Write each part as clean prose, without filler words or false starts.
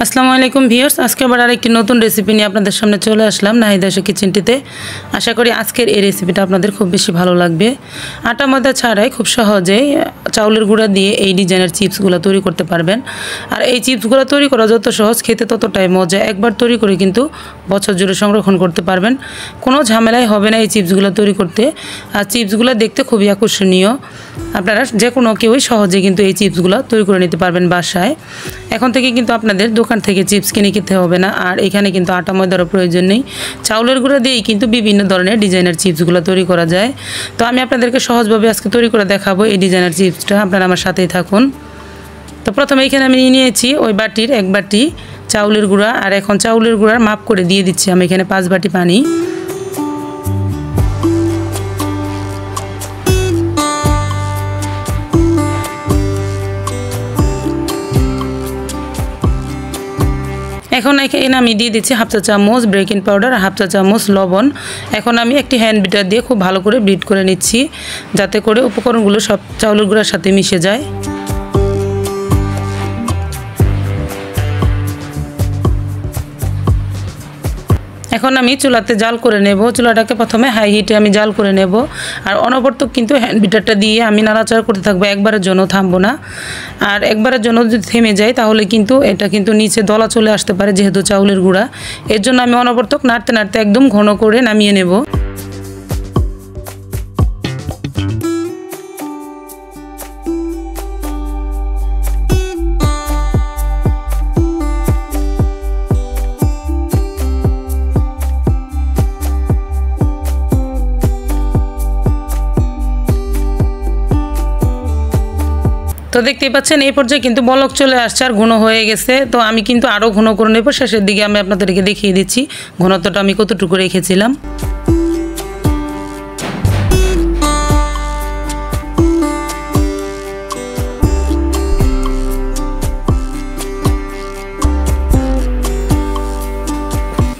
আসসালামু আলাইকুম ভিউয়ার্স, আজকে আবার আরেকটি নতুন রেসিপি নিয়ে আপনাদের সামনে চলে আসলাম নাহিদ আয়েশা কিচেনটিতে। আশা করি আজকের এই রেসিপিটা আপনাদের খুব বেশি ভালো লাগবে। আটা ময়দা ছাড়াই খুব সহজেই চাউলের গুঁড়া দিয়ে এই ডিজাইনের চিপসগুলো তৈরি করতে পারবেন। আর এই চিপসগুলো তৈরি করা যত সহজ, খেতে ততটাই মজা। একবার তৈরি করে কিন্তু বছর জুড়ে সংরক্ষণ করতে পারবেন, কোনো ঝামেলাই হবে না এই চিপসগুলো তৈরি করতে। আর চিপসগুলো দেখতে খুবই আকর্ষণীয়। আপনারা যে কোনো কেউই সহজে কিন্তু এই চিপসগুলো তৈরি করে নিতে পারবেন বাসায়। এখন থেকে কিন্তু আপনাদের দোকান থেকে চিপস কিনে খেতে হবে না। আর এখানে কিন্তু আটা ময়দারও প্রয়োজন নেই, চাউলের গুঁড়া দিয়েই কিন্তু বিভিন্ন ধরনের ডিজাইনের চিপসগুলো তৈরি করা যায়। তো আমি আপনাদেরকে সহজভাবে আজকে তৈরি করে দেখাবো এই ডিজাইনের চিপসটা, আপনারা আমার সাথেই থাকুন। তো প্রথমে এখানে আমি নিয়েছি ওই বাটির 1 বাটি চাউলের গুঁড়া। আর এখন চাউলের গুঁড়ার মাপ করে দিয়ে দিচ্ছি আমি এখানে 5 বাটি পানি। এখন এখানে আমি দিয়ে দিচ্ছি 1/2 চা চামচ বেকিং পাউডার আর 1/2 চা চামচ লবণ। এখন আমি একটি হ্যান্ড বিটার দিয়ে খুব ভালো করে বিট করে নিচ্ছি, যাতে করে উপকরণগুলো সব চাউলের গুঁড়ার সাথে মিশে যায়। এখন আমি চুলাতে জাল করে নেব। চুলাটাকে প্রথমে হাই হিটে আমি জাল করে নেব। আর অনবরত কিন্তু হ্যান্ড বিটারটা দিয়ে আমি নাড়াচাড়া করতে থাকবো, একবারের জন্য থামবো না। আর একবারের জন্য যদি থেমে যায় তাহলে কিন্তু এটা কিন্তু নিচে দলা চলে আসতে পারে, যেহেতু চাউলের গুঁড়া। এর জন্য আমি অনবরত নাড়তে নাড়তে একদম ঘন করে নামিয়ে নেব। তো দেখতেই পাচ্ছেন এই পর্যায়ে কিন্তু বলক চলে আসছে আর ঘন হয়ে গেছে। তো আমি কিন্তু আরও ঘন করে নেব। শেষের দিকে আমি আপনাদেরকে দেখিয়ে দিচ্ছি ঘনত্বটা আমি কতটুকু রেখেছিলাম।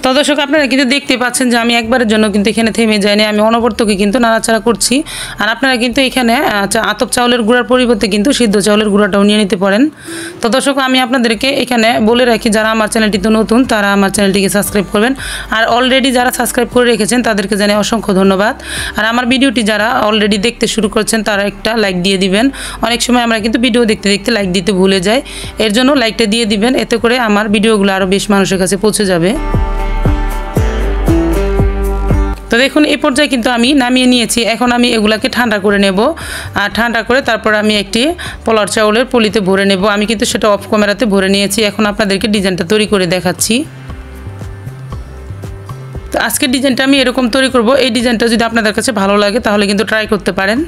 তো দর্শক, আপনারা কিন্তু দেখতে পাচ্ছেন যে আমি একবারের জন্য কিন্তু এখানে থেমে যাইনি, আমি অনবরতকে কিন্তু নাড়াচাড়া করছি। আর আপনারা কিন্তু এখানে আতপ চাউলের গুঁড়ার পরিবর্তে কিন্তু সিদ্ধ চাউলের গুঁড়াটাও নিয়ে নিতে পারেন। তো দর্শক, আমি আপনাদেরকে এখানে বলে রাখি, যারা আমার চ্যানেলটিতে নতুন তারা আমার চ্যানেলটিকে সাবস্ক্রাইব করবেন। আর অলরেডি যারা সাবস্ক্রাইব করে রেখেছেন তাদেরকে জানাই অসংখ্য ধন্যবাদ। আর আমার ভিডিওটি যারা অলরেডি দেখতে শুরু করছেন তারা একটা লাইক দিয়ে দিবেন। অনেক সময় আমরা কিন্তু ভিডিও দেখতে দেখতে লাইক দিতে ভুলে যাই, এর জন্য লাইকটা দিয়ে দিবেন, এতে করে আমার ভিডিওগুলো আরও বেশ মানুষের কাছে পৌঁছে যাবে। তো দেখুন এই পর্যায়ে কিন্তু আমি নামিয়ে নিয়েছি। এখন আমি এগুলাকে ঠান্ডা করে নেব। আর ঠান্ডা করে তারপর আমি একটি পোলার চাউলের পলিতে ভরে নেব। আমি কিন্তু সেটা অফ ক্যামেরাতে ভরে নিয়েছি। এখন আপনাদেরকে ডিজাইনটা তৈরি করে দেখাচ্ছি। তো আজকের ডিজাইনটা আমি এরকম তৈরি করব। এই ডিজাইনটা যদি আপনাদের কাছে ভালো লাগে তাহলে কিন্তু ট্রাই করতে পারেন।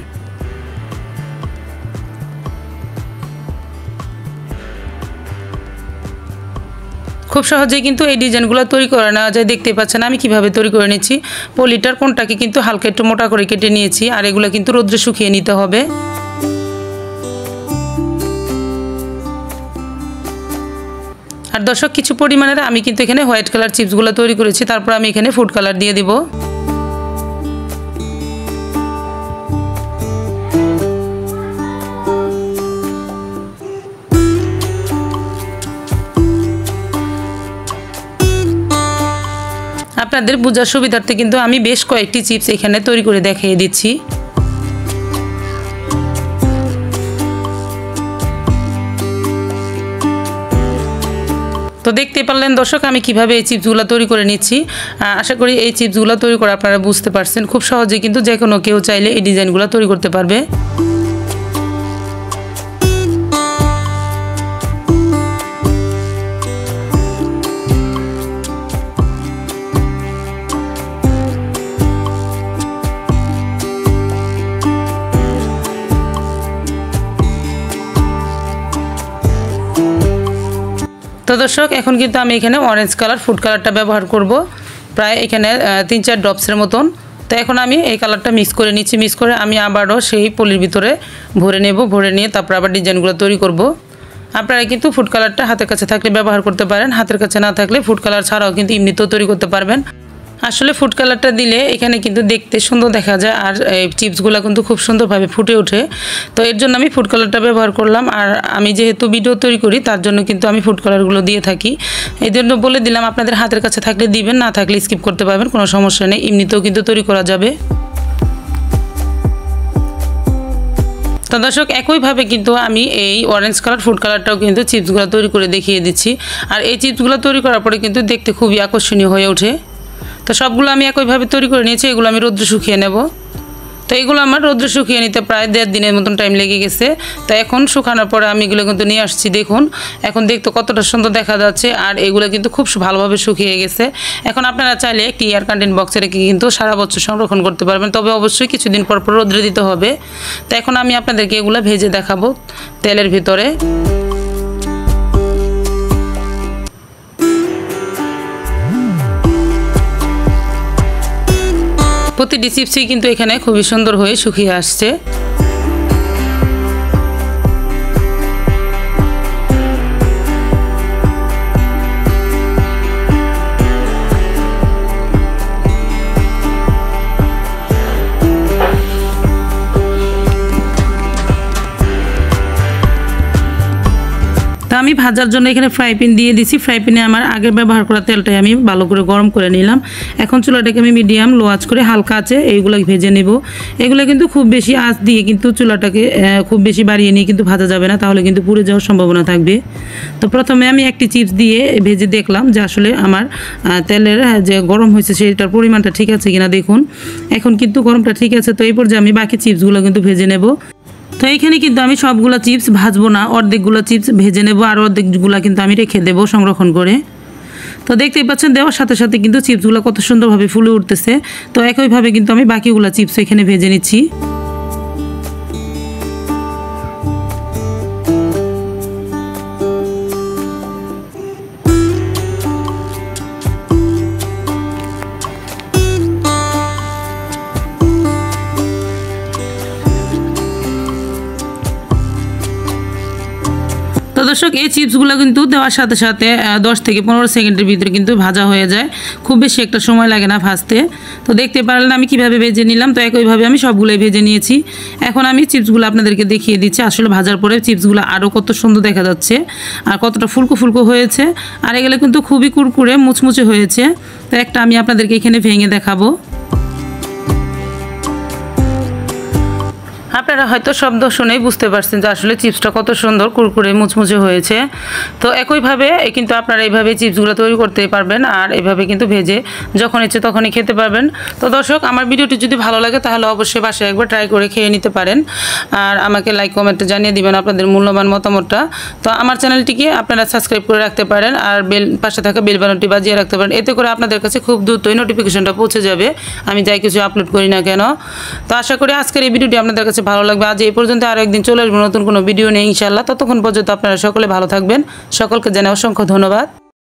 খুব সহজেই কিন্তু এই ডিজাইনগুলো তৈরি করে নেওয়া যায়। দেখতে পাচ্ছেন আমি কিভাবে তৈরি করে নিচ্ছি। পলিটার কোনটাকে কিন্তু হালকা একটু মোটা করে কেটে নিয়েছি। আর এগুলো কিন্তু রোদ্রে শুকিয়ে নিতে হবে। আর দর্শক, কিছু পরিমাণের আমি কিন্তু এখানে হোয়াইট কালার চিপসগুলো তৈরি করেছি। তারপর আমি এখানে ফুড কালার দিয়ে দিব। আপনাদের বোঝার সুবিধার্থে কিন্তু আমি বেশ কয়েকটি চিপস এখানে তৈরি করে দেখিয়ে দিচ্ছি। তো দেখতে পারলেন দর্শক আমি কিভাবে এই চিপসগুলো তৈরি করে নিচ্ছি। আশা করি এই চিপসগুলো তৈরি করে আপনারা বুঝতে পারছেন। খুব সহজে কিন্তু যে কোনো কেউ চাইলে এই ডিজাইনগুলো তৈরি করতে পারবে। তো দর্শক, এখন কিন্তু আমি এখানে অরেঞ্জ কালার ফুড কালারটা ব্যবহার করব, প্রায় এখানে 3-4 ড্রপসের মতন। তো এখন আমি এই কালারটা মিক্স করে নিচ্ছি। মিক্স করে আমি আবারও সেই পলির ভিতরে ভরে নেব। ভরে নিয়ে তারপর আবার ডিজাইনগুলো তৈরি করব। আপনারা কিন্তু ফুড কালারটা হাতের কাছে থাকলে ব্যবহার করতে পারেন, হাতের কাছে না থাকলে ফুড কালার ছাড়াও কিন্তু এমনিতেও তৈরি করতে পারবেন। আসলে ফুড কালারটা দিলে এখানে কিন্তু দেখতে সুন্দর দেখা যায়, আর এই চিপসগুলো কিন্তু খুব সুন্দরভাবে ফুটে ওঠে। তো এর জন্য আমি ফুড কালারটা ব্যবহার করলাম। আর আমি যেহেতু ভিডিও তৈরি করি তার জন্য কিন্তু আমি ফুড কালারগুলো দিয়ে থাকি। এই জন্য বলে দিলাম, আপনাদের হাতের কাছে থাকলে দিবেন, না থাকলে স্কিপ করতে পারবেন, কোনো সমস্যা নেই, এমনিতেও কিন্তু তৈরি করা যাবে। তো দর্শক, একইভাবে কিন্তু আমি এই অরেঞ্জ কালার ফুড কালারটাও কিন্তু চিপসগুলো তৈরি করে দেখিয়ে দিচ্ছি। আর এই চিপসগুলো তৈরি করার পরে কিন্তু দেখতে খুবই আকর্ষণীয় হয়ে ওঠে। তো সবগুলো আমি একইভাবে তৈরি করে নিয়েছি, এগুলো আমি রোদ্রে শুকিয়ে নেব। তো এগুলো আমার রোদ্রে শুকিয়ে নিতে প্রায় 1.5 দিনের মতন টাইম লেগে গেছে। তো এখন শুকানোর পরে আমি এগুলো কিন্তু নিয়ে আসছি। দেখুন এখন দেখতে কতটা সুন্দর দেখা যাচ্ছে, আর এগুলো কিন্তু খুব ভালোভাবে শুকিয়ে গেছে। এখন আপনারা চাইলে একটি এয়ার কন্টেইন বক্সে রেখে কিন্তু সারা বছর সংরক্ষণ করতে পারবেন, তবে অবশ্যই কিছুদিন পর পর রোদ্রে দিতে হবে। তো এখন আমি আপনাদেরকে এগুলো ভেজে দেখাবো তেলের ভিতরে। প্রতিটি চিপসই কিন্তু এখানে খুবই সুন্দর হয়ে শুকিয়ে আসছে। আমি ভাজার জন্য এখানে ফ্রাই প্যান দিয়ে দিছি। ফ্রাই প্যানে আমার আগে ব্যবহার করা তেলটাই আমি ভালো করে গরম করে নিলাম। এখন চুলাটাকে আমি মিডিয়াম লো আঁচ করে হালকা আঁচে এইগুলো ভেজে নেব। এগুলো কিন্তু খুব বেশি আঁচ দিয়ে কিন্তু চুলাটাকে খুব বেশি বাড়িয়ে নিয়ে কিন্তু ভাজা যাবে না, তাহলে কিন্তু পুড়ে যাওয়ার সম্ভাবনা থাকবে। তো প্রথমে আমি একটি চিপস দিয়ে ভেজে দেখলাম যে আসলে আমার তেলের যে গরম হয়েছে সেটার পরিমাণটা ঠিক আছে কিনা। দেখুন এখন কিন্তু গরমটা ঠিক আছে। তো এই পর্যায়ে আমি বাকি চিপসগুলো কিন্তু ভেজে নেব। তো এইখানে কিন্তু আমি সবগুলো চিপস ভাজবো না, অর্ধেকগুলো চিপস ভেজে নেব, আর অর্ধেকগুলো কিন্তু আমি রেখে দেবো সংরক্ষণ করে। তো দেখতেই পাচ্ছেন দেওয়ার সাথে সাথে কিন্তু চিপসগুলো কত সুন্দরভাবে ফুলে উঠতেছে। তো একইভাবে কিন্তু আমি বাকিগুলো চিপস এখানে ভেজে নিচ্ছি। তো দর্শক, এই চিপসগুলো কিন্তু দেওয়ার সাথে সাথে 10 থেকে 15 সেকেন্ডের ভিতরে কিন্তু ভাজা হয়ে যায়, খুব বেশি একটা সময় লাগে না ভাজতে। তো দেখতে পারলেন আমি কিভাবে ভেজে নিলাম। তো একইভাবে আমি সবগুলোই ভেজে নিয়েছি। এখন আমি চিপসগুলো আপনাদেরকে দেখিয়ে দিচ্ছি। আসলে ভাজার পরে চিপসগুলো আরও কত সুন্দর দেখা যাচ্ছে, আর কতটা ফুলকো ফুলকো হয়েছে, আর এগুলো কিন্তু খুবই কুরকুরে মুচমুচে হয়েছে। তো একটা আমি আপনাদেরকে এখানে ভেঙে দেখাবো। আপনারা হয়তো শব্দ শুনেই বুঝতে পারছেন যে আসলে চিপসটা কত সুন্দর কুরকুরে মুচমুচে হয়েছে। তো একইভাবে কিন্তু আপনারা এইভাবে চিপসগুলো তৈরি করতে পারবেন, আর এইভাবে কিন্তু ভেজে যখন ইচ্ছে তখনই খেতে পারবেন। তো দর্শক, আমার ভিডিওটি যদি ভালো লাগে তাহলে অবশ্যই বাসায় একবার ট্রাই করে খেয়ে নিতে পারেন, আর আমাকে লাইক কমেন্টে জানিয়ে দিবেন আপনাদের মূল্যবান মতামতটা। তো আমার চ্যানেলটিকে আপনারা সাবস্ক্রাইব করে রাখতে পারেন, আর পাশে থাকা বেল বাটনটি বাজিয়ে রাখতে পারেন। এতে করে আপনাদের কাছে খুব দ্রুতই নোটিফিকেশনটা পৌঁছে যাবে আমি যাই কিছু আপলোড করি না কেন। তো আশা করি আজকের এই ভিডিওটি আপনাদের কাছে ভালো লাগবে। আজ এই পর্যন্ত, আরও একদিন চলে আসবো নতুন কোনো ভিডিও নিয়ে ইনশাআল্লাহ। ততক্ষণ পর্যন্ত আপনারা সকলে ভালো থাকবেন। সকলকে জানাই অসংখ্য ধন্যবাদ।